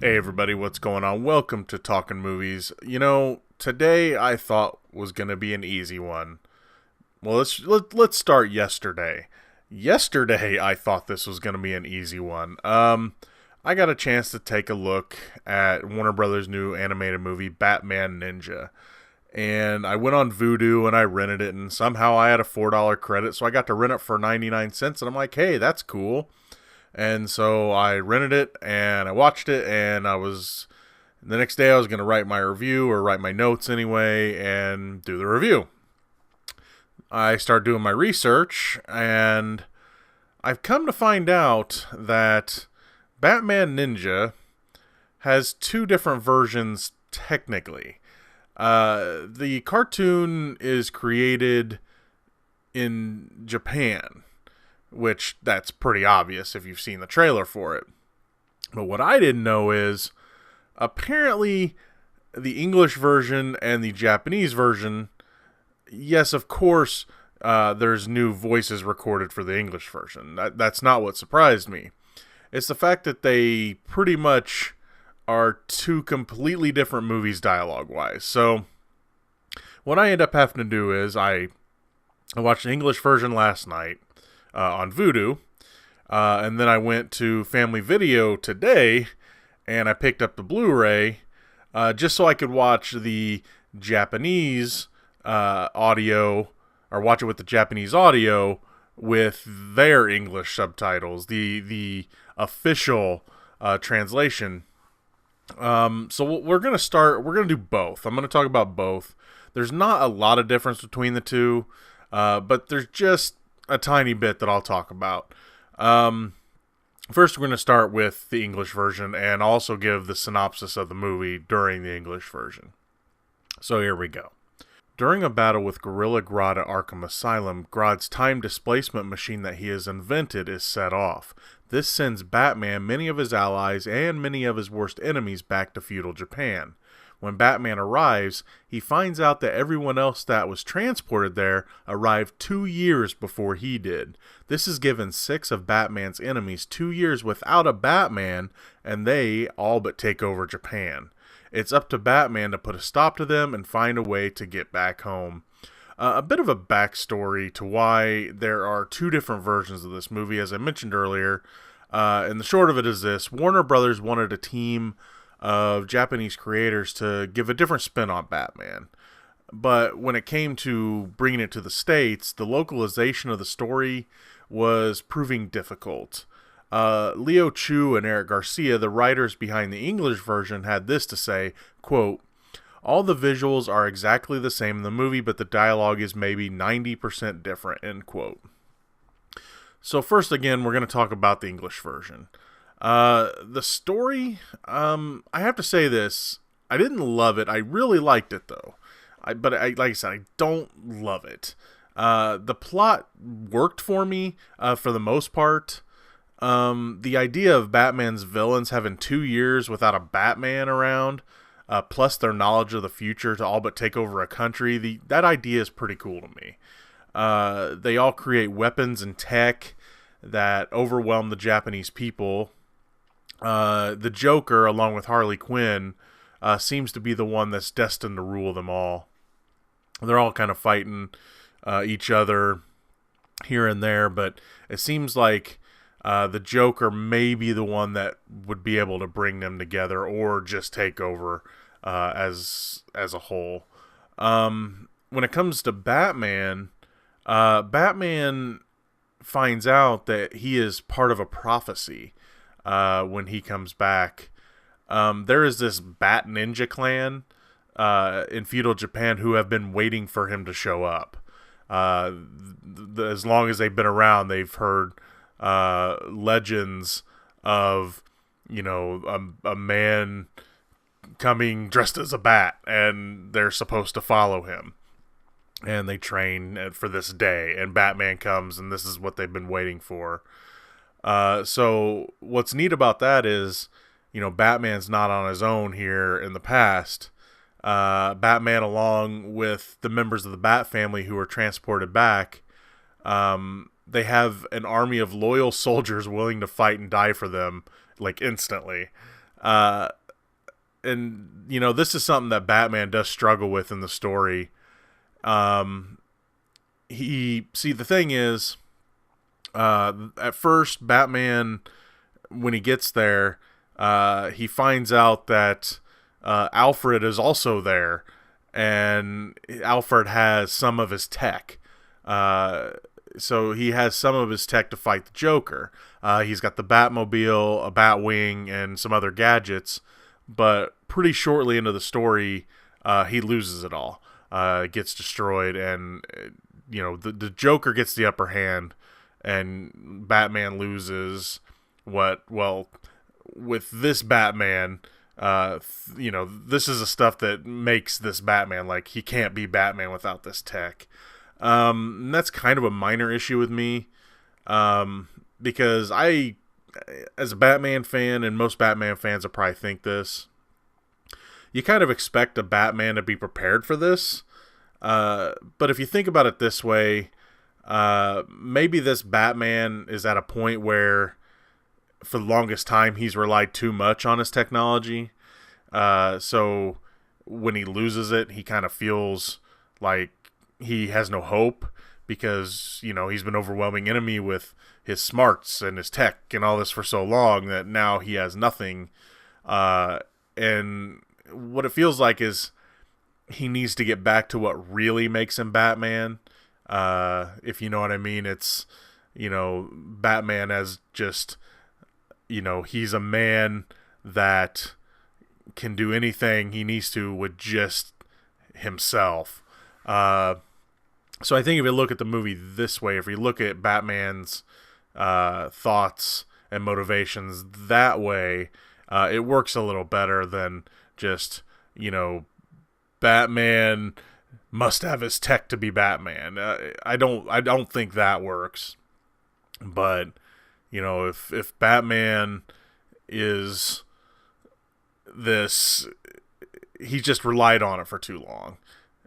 Hey everybody, what's going on? Welcome to Talkin Movies. Today I thought was going to be an easy one. Well, let's start yesterday. Yesterday I thought this was going to be an easy one. I got a chance to take a look at Warner Brothers' new animated movie Batman Ninja. And I went on Vudu and I rented it, and somehow I had a $4 credit, so I got to rent it for 99 cents, and I'm like, "Hey, that's cool." And so I rented it and I watched it, and the next day I was going to write my review, or write my notes anyway, and do the review. I started doing my research, and I've come to find out that Batman Ninja has two different versions technically. The cartoon is created in Japan, which that's pretty obvious if you've seen the trailer for it. But what I didn't know is, apparently, the English version and the Japanese version, yes, of course, there's new voices recorded for the English version. That's not what surprised me. It's the fact that they pretty much are two completely different movies dialogue-wise. So, what I end up having to do is, I watched the English version last night, on Vudu, and then I went to Family Video today, and I picked up the Blu-ray, just so I could watch the Japanese audio, or watch it with the Japanese audio with their English subtitles, the official translation. So we're going to do both. I'm going to talk about both. There's not a lot of difference between the two, but there's just a tiny bit that I'll talk about. First, we're going to start with the English version, and also give the synopsis of the movie during the English version. So here we go. During a battle with Gorilla Grodd at Arkham Asylum, Grodd's time displacement machine that he has invented is set off. This sends Batman, many of his allies, and many of his worst enemies back to feudal Japan. When Batman arrives, he finds out that everyone else that was transported there arrived 2 years before he did. This has given 6 of Batman's enemies 2 years without a Batman, and they all but take over Japan. It's up to Batman to put a stop to them and find a way to get back home. A bit of a backstory to why there are two different versions of this movie, as I mentioned earlier. And the short of it is this: Warner Brothers wanted a team of Japanese creators to give a different spin on Batman. But when it came to bringing it to the States, the localization of the story was proving difficult. Leo Chu and Eric Garcia, the writers behind the English version, had this to say, quote, "All the visuals are exactly the same in the movie, but the dialogue is maybe 90% different," end quote. So first, again, we're going to talk about the English version. The story, I have to say this: I didn't love it. I really liked it, though. But like I said, I don't love it. The plot worked for me, for the most part. The idea of Batman's villains having 2 years without a Batman around, plus their knowledge of the future to all but take over a country, that idea is pretty cool to me. They all create weapons and tech that overwhelm the Japanese people. The Joker, along with Harley Quinn, seems to be the one that's destined to rule them all. They're all kind of fighting each other here and there, but it seems like the Joker may be the one that would be able to bring them together, or just take over as a whole. When it comes to Batman, Batman finds out that he is part of a prophecy when he comes back. There is this Bat Ninja clan in feudal Japan who have been waiting for him to show up. As long as they've been around, they've heard legends of, a man coming dressed as a bat, and they're supposed to follow him. And they train for this day, and Batman comes, and this is what they've been waiting for. So what's neat about that is, Batman's not on his own here in the past. Batman, along with the members of the Bat family who are transported back, they have an army of loyal soldiers willing to fight and die for them, like, instantly. Uh, and this is something that Batman does struggle with in the story. Um, the thing is, at first, Batman, when he gets there, he finds out that Alfred is also there, and Alfred has some of his tech. So he has some of his tech to fight the Joker. He's got the Batmobile, a Batwing, and some other gadgets. But pretty shortly into the story, he loses it all. It gets destroyed, and the Joker gets the upper hand, and Batman loses. With this Batman, this is the stuff that makes this Batman. Like, he can't be Batman without this tech. And that's kind of a minor issue with me, because as a Batman fan, and most Batman fans will probably think this, you kind of expect a Batman to be prepared for this. But if you think about it this way, maybe this Batman is at a point where, for the longest time, he's relied too much on his technology. So when he loses it, he kind of feels like he has no hope, because he's been overwhelming enemy with his smarts and his tech and all this for so long that now he has nothing. And what it feels like is he needs to get back to what really makes him Batman. If you know what I mean. It's Batman as just he's a man that can do anything he needs to with just himself. So I think if you look at the movie this way, if you look at Batman's thoughts and motivations that way, it works a little better than just, Batman must have his tech to be Batman. I don't think that works. But, if Batman is this, he just relied on it for too long.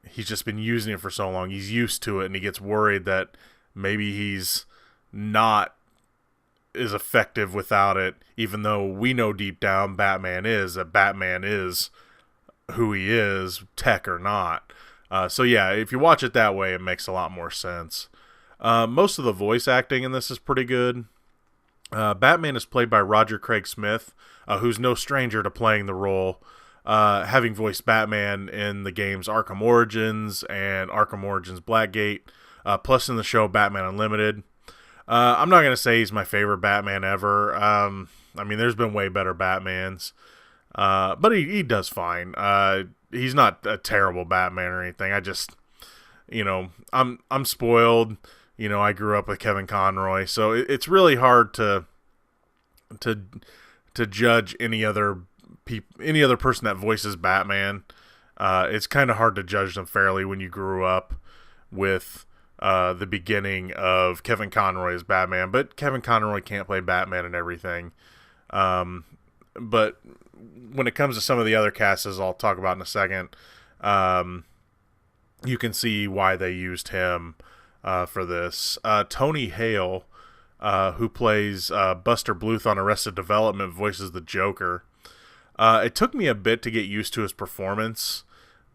He's just been using it for so long. He's used to it, and he gets worried that maybe he's not as effective without it, even though we know deep down Batman is who he is, tech or not. So yeah, if you watch it that way, it makes a lot more sense. Most of the voice acting in this is pretty good. Batman is played by Roger Craig Smith, who's no stranger to playing the role, having voiced Batman in the games Arkham Origins and Arkham Origins Blackgate, plus in the show Batman Unlimited. I'm not going to say he's my favorite Batman ever. There's been way better Batmans, but he does fine. He's not a terrible Batman or anything. I just, I'm spoiled. I grew up with Kevin Conroy, so it's really hard to judge any other person that voices Batman. It's kind of hard to judge them fairly when you grew up with the beginning of Kevin Conroy as Batman, but Kevin Conroy can't play Batman and everything. But when it comes to some of the other casts, as I'll talk about in a second, you can see why they used him for this. Tony Hale, who plays Buster Bluth on Arrested Development, voices the Joker. It took me a bit to get used to his performance,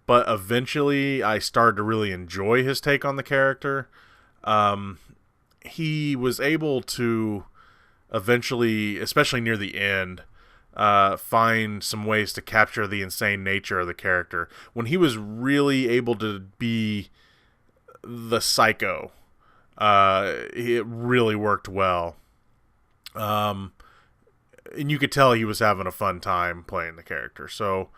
but eventually I started to really enjoy his take on the character. He was able to eventually, especially near the end, find some ways to capture the insane nature of the character. When he was really able to be the psycho, it really worked well. And you could tell he was having a fun time playing the character. So,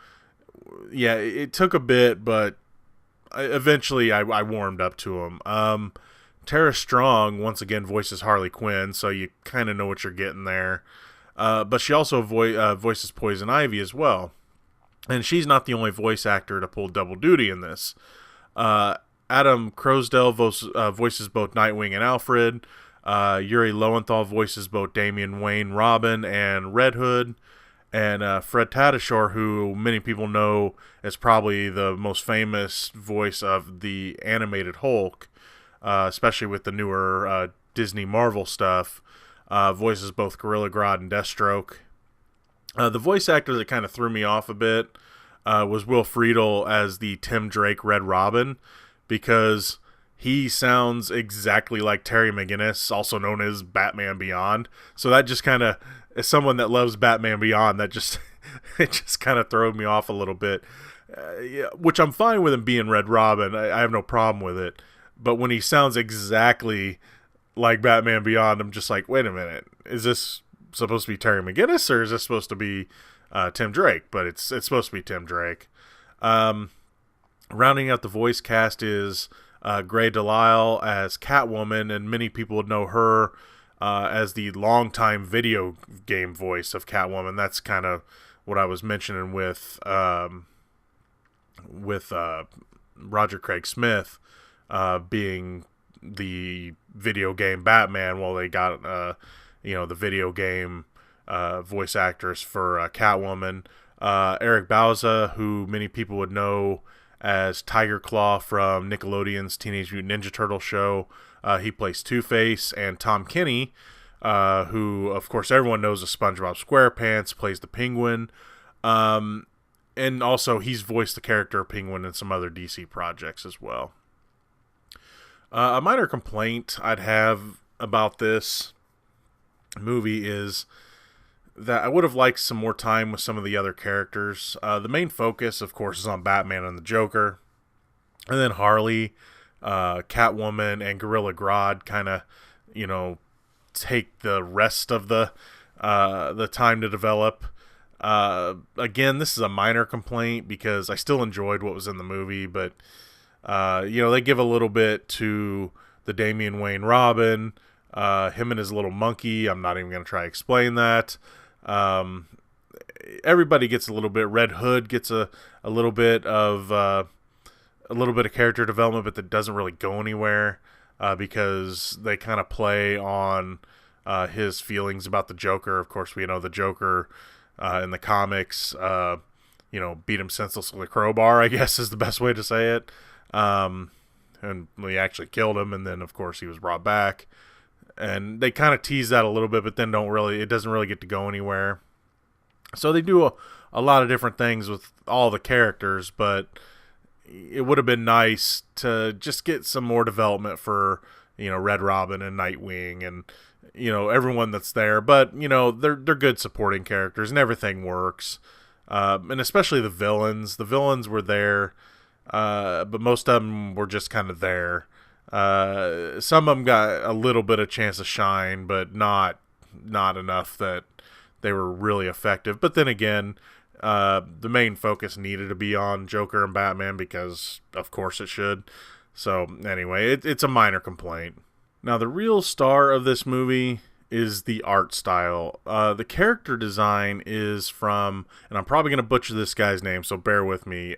yeah, it took a bit, but eventually I warmed up to him. Tara Strong, once again, voices Harley Quinn, so you kind of know what you're getting there. But she also voices Poison Ivy as well. And she's not the only voice actor to pull double duty in this. Adam Crosdell voices both Nightwing and Alfred. Yuri Lowenthal voices both Damian Wayne, Robin, and Red Hood. And Fred Tatasciore, who many people know as probably the most famous voice of the animated Hulk, especially with the newer Disney Marvel stuff, voices both Gorilla Grodd and Deathstroke. The voice actor that kind of threw me off a bit was Will Friedle as the Tim Drake Red Robin, because he sounds exactly like Terry McGinnis, also known as Batman Beyond. So that just kind of, as someone that loves Batman Beyond, that just it just kind of threw me off a little bit. Yeah, which I'm fine with him being Red Robin. I have no problem with it. But when he sounds exactly like Batman Beyond, I'm just like, wait a minute, is this supposed to be Terry McGinnis or is this supposed to be Tim Drake? But it's supposed to be Tim Drake. Rounding out the voice cast is Grey Delisle as Catwoman, and many people would know her as the longtime video game voice of Catwoman. That's kind of what I was mentioning with Roger Craig Smith being the video game Batman. Well, they got the video game voice actors for Catwoman. Eric Bauza, who many people would know as Tiger Claw from Nickelodeon's Teenage Mutant Ninja Turtle show. He plays Two-Face. And Tom Kenny, who, of course, everyone knows as SpongeBob SquarePants, plays the Penguin. And also, he's voiced the character Penguin in some other DC projects as well. A minor complaint I'd have about this movie is that I would have liked some more time with some of the other characters. The main focus, of course, is on Batman and the Joker. And then Harley, Catwoman, and Gorilla Grodd kind of, take the rest of the time to develop. Again, this is a minor complaint because I still enjoyed what was in the movie, but, they give a little bit to the Damian Wayne Robin, him and his little monkey. I'm not even going to try to explain that. Everybody gets a little bit. Red Hood gets a little bit of character development, but that doesn't really go anywhere because they kind of play on his feelings about the Joker. Of course, we know the Joker in the comics, beat him senseless with a crowbar, I guess is the best way to say it. And he actually killed him, and then of course he was brought back. And they kind of tease that a little bit, but then it doesn't really get to go anywhere. So they do a lot of different things with all the characters, but it would have been nice to just get some more development for, Red Robin and Nightwing and, everyone that's there. But, they're good supporting characters and everything works. And especially the villains. The villains were there, but most of them were just kind of there. Some of them got a little bit of chance to shine, but not enough that they were really effective. But then again, the main focus needed to be on Joker and Batman because, of course, it should. So anyway, it's a minor complaint. Now, the real star of this movie is the art style. The character design is from, and I'm probably going to butcher this guy's name, so bear with me,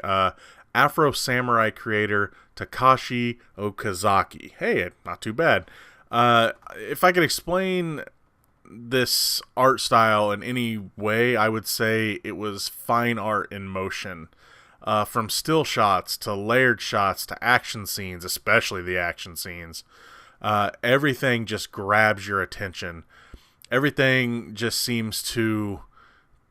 Afro Samurai creator Takashi Okazaki. Hey, not too bad. If I could explain this art style in any way, I would say it was fine art in motion. From still shots to layered shots to action scenes, especially the action scenes. Everything just grabs your attention. Everything just seems to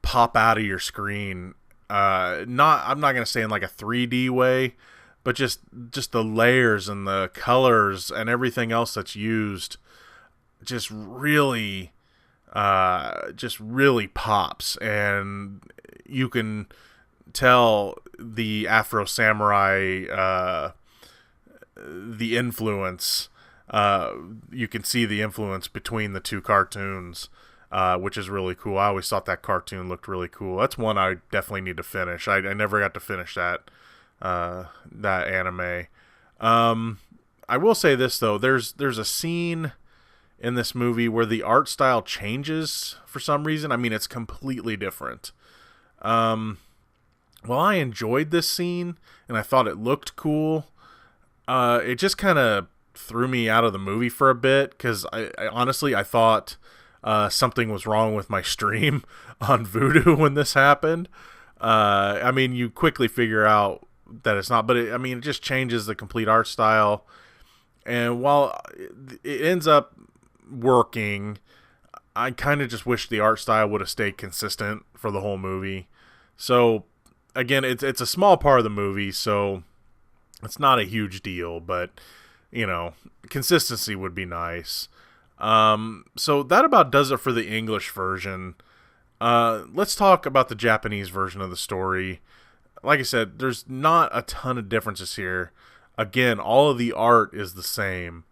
pop out of your screen. I'm not going to say in like a 3D way, but just the layers and the colors and everything else that's used just really pops. And you can tell the Afro Samurai, the influence. You can see the influence between the two cartoons, which is really cool. I always thought that cartoon looked really cool. That's one I definitely need to finish. I never got to finish that anime. I will say this though, there's a scene in this movie where the art style changes for some reason. I mean, it's completely different. While I enjoyed this scene and I thought it looked cool, it just kind of threw me out of the movie for a bit because I honestly thought something was wrong with my stream on Vudu when this happened. I mean, you quickly figure out that it's not, but it just changes the complete art style. And while it ends up working, I kind of just wish the art style would have stayed consistent for the whole movie. So again, it's a small part of the movie, so it's not a huge deal, but consistency would be nice. So that about does it for the English version. Let's talk about the Japanese version of the story. Like I said, there's not a ton of differences here. Again, all of the art is the same.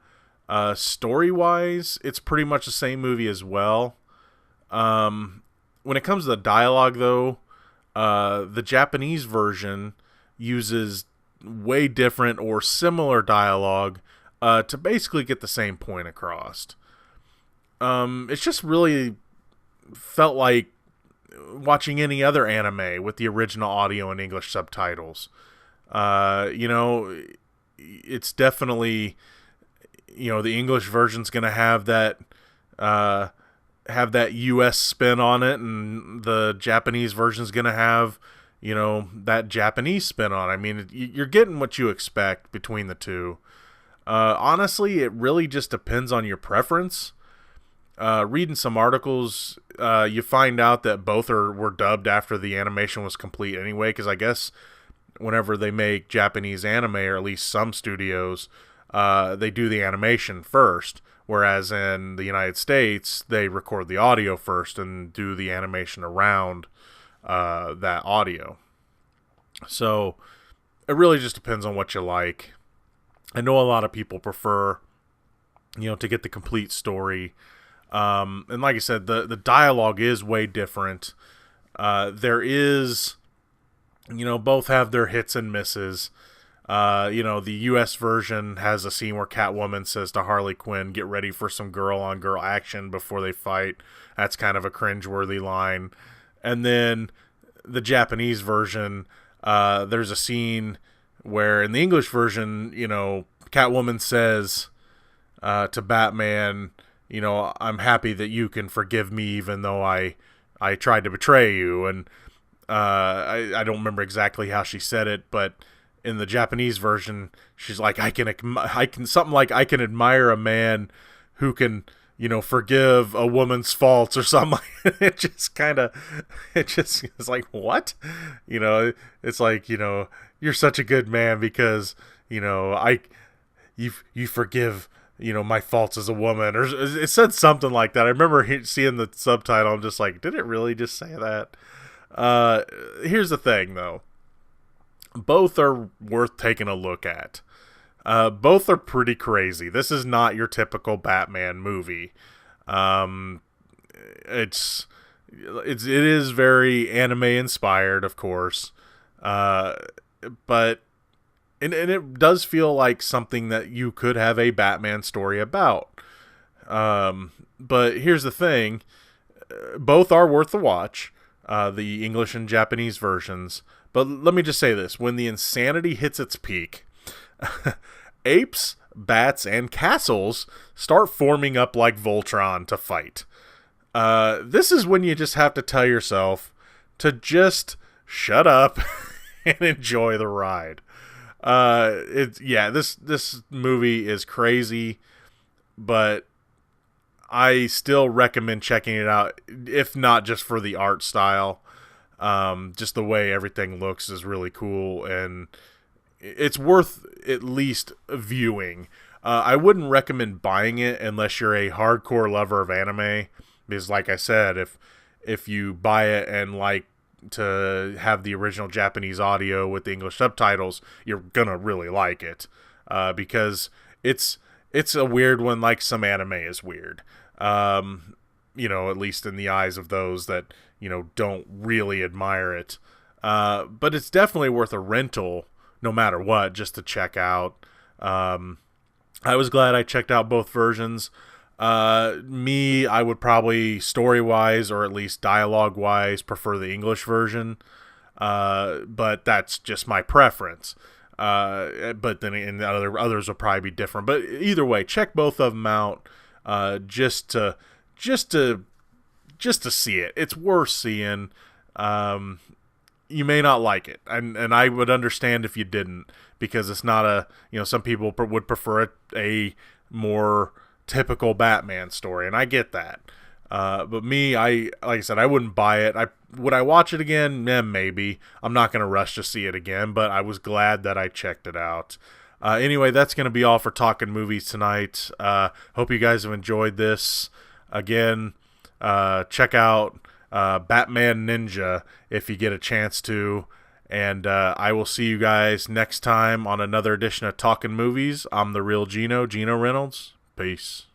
Story-wise, it's pretty much the same movie as well. When it comes to the dialogue, though, the Japanese version uses way different or similar dialogue to basically get the same point across. It's just really felt like watching any other anime with the original audio and English subtitles. It's definitely, the English version's going to have that US spin on it, and the Japanese version's going to have, that Japanese spin on it. I mean, you're getting what you expect between the two. Honestly, it really just depends on your preference. Reading some articles, you find out that both were dubbed after the animation was complete anyway, because I guess whenever they make Japanese anime, or at least some studios, they do the animation first, whereas in the United States, they record the audio first and do the animation around that audio. So it really just depends on what you like. I know a lot of people prefer, to get the complete story. And like I said, the dialogue is way different. There is, both have their hits and misses. The US version has a scene where Catwoman says to Harley Quinn, "Get ready for some girl-on-girl action before they fight." That's kind of a cringeworthy line. And then the Japanese version, there's a scene where in the English version, Catwoman says to Batman, "I'm happy that you can forgive me even though I tried to betray you." And I don't remember exactly how she said it, but in the Japanese version, she's like, I can something like, "I can admire a man who can, forgive a woman's faults," or something. It just is like, what? It's like, "You're such a good man because, you forgive, my faults as a woman," or it said something like that. I remember seeing the subtitle. I'm just like, did it really just say that? Here's the thing, though. Both are worth taking a look at. Both are pretty crazy. This is not your typical Batman movie. It is very anime inspired, of course. But it does feel like something that you could have a Batman story about. But here's the thing. Both are worth the watch. The English and Japanese versions. But let me just say this. When the insanity hits its peak, apes, bats, and castles start forming up like Voltron to fight. This is when you just have to tell yourself to just shut up and enjoy the ride. This movie is crazy, but I still recommend checking it out, if not just for the art style. Just the way everything looks is really cool, and it's worth at least viewing. I wouldn't recommend buying it unless you're a hardcore lover of anime, because like I said, if you buy it and like to have the original Japanese audio with the English subtitles, you're gonna really like it, because it's a weird one, like some anime is weird. At least in the eyes of those that, don't really admire it. But it's definitely worth a rental, no matter what, just to check out. I was glad I checked out both versions. I would probably, story-wise, or at least dialogue-wise, prefer the English version. But that's just my preference. But then others will probably be different. But either way, check both of them out. Just to see it. It's worth seeing. You may not like it, and I would understand if you didn't, because it's not some people would prefer a more typical Batman story, and I get that. But me, like I said, I wouldn't buy it. Would I watch it again? Maybe. I'm not gonna rush to see it again, but I was glad that I checked it out. Anyway, that's gonna be all for Talking Movies tonight. Hope you guys have enjoyed this. Again, check out Batman Ninja if you get a chance to. And I will see you guys next time on another edition of Talkin' Movies. I'm the real Geno Reynolds. Peace.